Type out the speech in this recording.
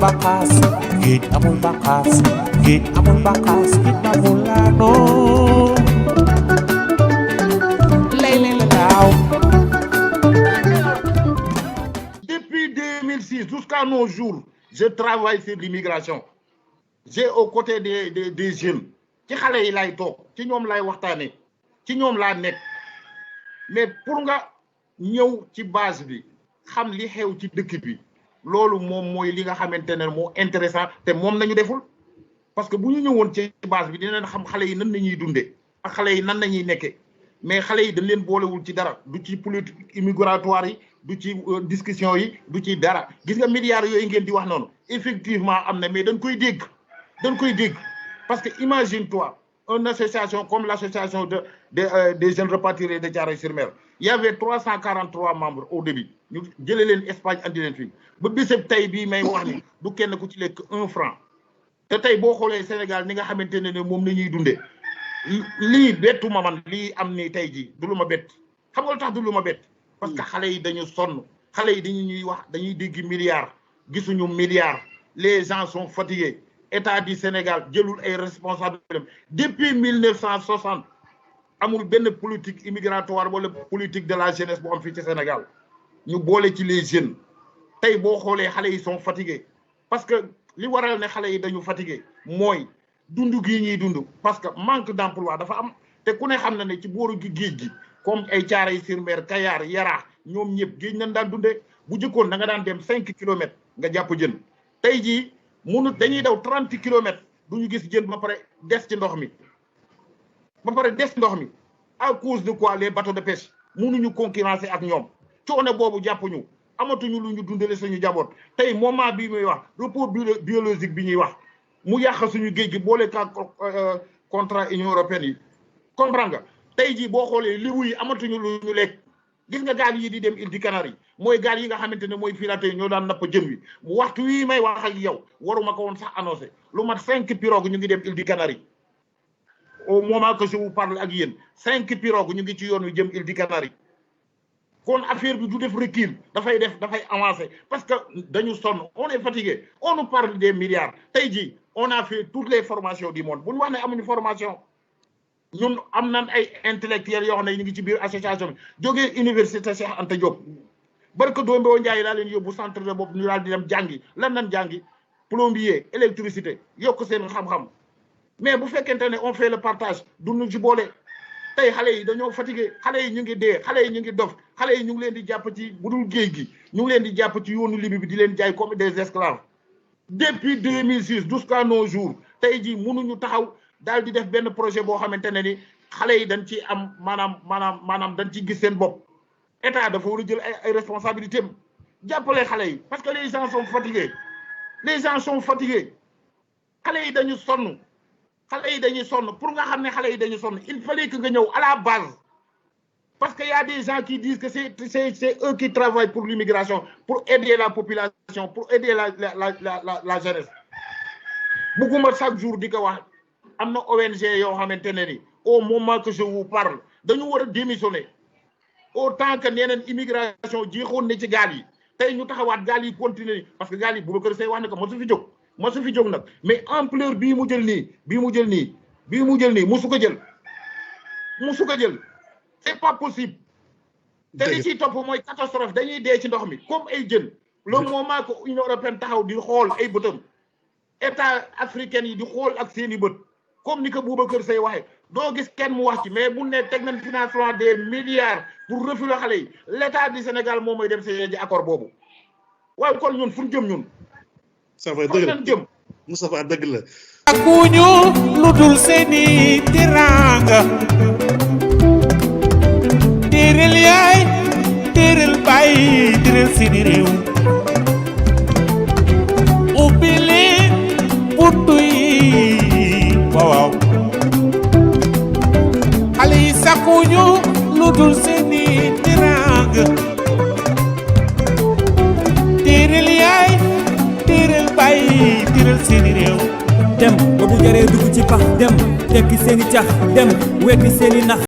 bàkkaas géej amul bàkkaas géej amul bàkkaas géej amul laanoo lay lay la daaw. Depuis 2006 jusqu'à nos jours je travaille sur l'immigration. J'ai aux côtés des jeunes ci xale yi lay toog ci ñoom lay waxtaane ci ñoom laa nekk mais pour nga ñëw ci base bi xam li xew ci dëkk bi loolu moom mooy li nga xamante ne moo intéressant te moom nañu deful parce que bu ñu ñëwoon ci base bi dinañ xam xale yi nan nañuy dundee ak xale yi nan nañuy nekkee mais xale yi dañ leen boolewul ci dara du ci politique immigratoire yi du ci discussion yi du ci dara gis nga milliards yooyu ngeen di wax noonu effectivement am na mais dañ koy dégg parce que imagine-toi une association comme l'association des jeunes repatriés de Thiaroye-sur-Mer il y avait 343 membres au début ñu jëlee leen Espagne andi leen fii ba bisab tey bii may wax ni du kenn ku ci lekk 1 franc te tey boo xoolee Sénégal ni nga xamante ne moom la ñuy dundee lii bettu ma man lii am ni tey jii du lu ma bett xam nga lu tax du lu ma bett parce que xale yi dañu sonn xale yi dañu ñuy wax dañuy dégg milliards gisuñu milliards les gens sont fatigués. État du Sénégal jëlul ay responsable depuis 1960 amul benn politique immigratoire wala politique de la jeunesse bu am fii ci Sénégal ñu boole ci les jeunes tey boo xoolee xale yi sont fatigués parce que li waral ne xale yi dañu fatigué mooy dund gii ñuy dund parce que manque d'emploi dafa am te ku ne xam na ne ci booru géej gi comme ay Thiaroye-sur-Mer Kayar Yaraax ñoom ñëpp géej nañ daan dundee bu jëkkoon da nga daan dem 5 kilomètres nga jàpp jën tey jii munut dañuy daw 30 kilomètres du ñu gis jën ba pare des ci ndox mi à cause de quoi les bateaux de pêche mënuñu concurrencer ak ñoom coono boobu jàppuñu amatuñu lu ñu dundale suñu jaboot tey moment bii muy wax repos biologique bi ñuy wax mu yàq suñu géej gi boole ka contrat union européenne yi comprendre nga tey jii boo xoolee libu yi amatuñu lu ñu lekk gis nga gaal yi di dem île du Canaries mooy gaal yi nga xamante ne mooy filaté ñoo daan napp jën wi mu waxtu wii may wax ak yow waruma ko woon sax annoncé lu mat 5 pirogues ñu ngi dem île du Canaries au moment que je vous parle ak yéen 5 pirogues ñu ngi ci yoon wi jëm île du Canaries kon affaire bi du def recul dafay avancer parce que dañu sonn on est fatigué on nous parle des milliards tey jii on a fait toutes les formations du monde bu ñu wax ne amuñu formation ñun am nañ ay intellectuels yoo xam ne ñu ngi ci biir association bi jógee université Cheikh Anta Diop barka Dombe Ndiaye laa leen yóbbu centre de bopp ñu daal di dem jàngi lan nañ jàngi plombier électricité yokk seen xam-xam mais bu fekkente ne on fait le partage duñu ci boole tey xale yi dañoo fatigué xale yi ñu ngi dee xale yi ñu ngi dof xale yi ñu ngi leen di jàpp ci budul géej gi ñu ngi leen di jàpp ci yoonu Libye bi di leen jaay comme des esclaves depuis 2006 jusqu'à nos jours tey jii mënuñu taxaw daal di def benn projet boo xamante ne ni xale yi dañ ci am maanaam dañ ci gis seen bopp état dafa war a jël ay responsabilités am jàppale xale yi parce que les gens sont fatigués xale yi dañu sonn pour nga xam ne xale yi dañu sonn il fallait que nga ñëw à la base parce que y a des gens qui disent que c'est eux qui travaillent pour l'immigration pour aider la population pour aider la jeunesse bugguma chaque jour di ko wax am na ONG yoo xamante ne ni au moment que je vous parle dañu war a démissionner autant que neneen immigration jeexoon ne ci gaal yi tey ñu taxawaat gaal yi continuer parce que gaal yi Boubacar Seye wax na ko mosu fi jóg nag mais ampleur bii mu jël nii musu ko jël c'est pas possible te li ciy topp mooy catastrophe dañuy dee ci ndox mi comme ay jën le moment que Union européenne taxaw di xool ay bëtam état africain yi di xool ak seeni bët comme ni ko Boubacar Seye waxee doo gis kenn mu wax ci mais bu ne teg nañ financement des milliards pour refouler xale yi l'état du Sénégal moom mooy dem signé ji accord boobu waaye kon ñun fu ñu jëm ñun. ça va dëgg la jëm Moustapha dëgg la. akuñu lu dul seeni teraanga téereel yaay téereel baay téereel seeni réew ubbili buntu yi waaw xale yi sakkuñu lu dul seeni teraanga téereel yaay téereel baay téereel seeni réew dem ba bu jaree dugg ci pax dem tekki seeni cax dem wekki seeni nax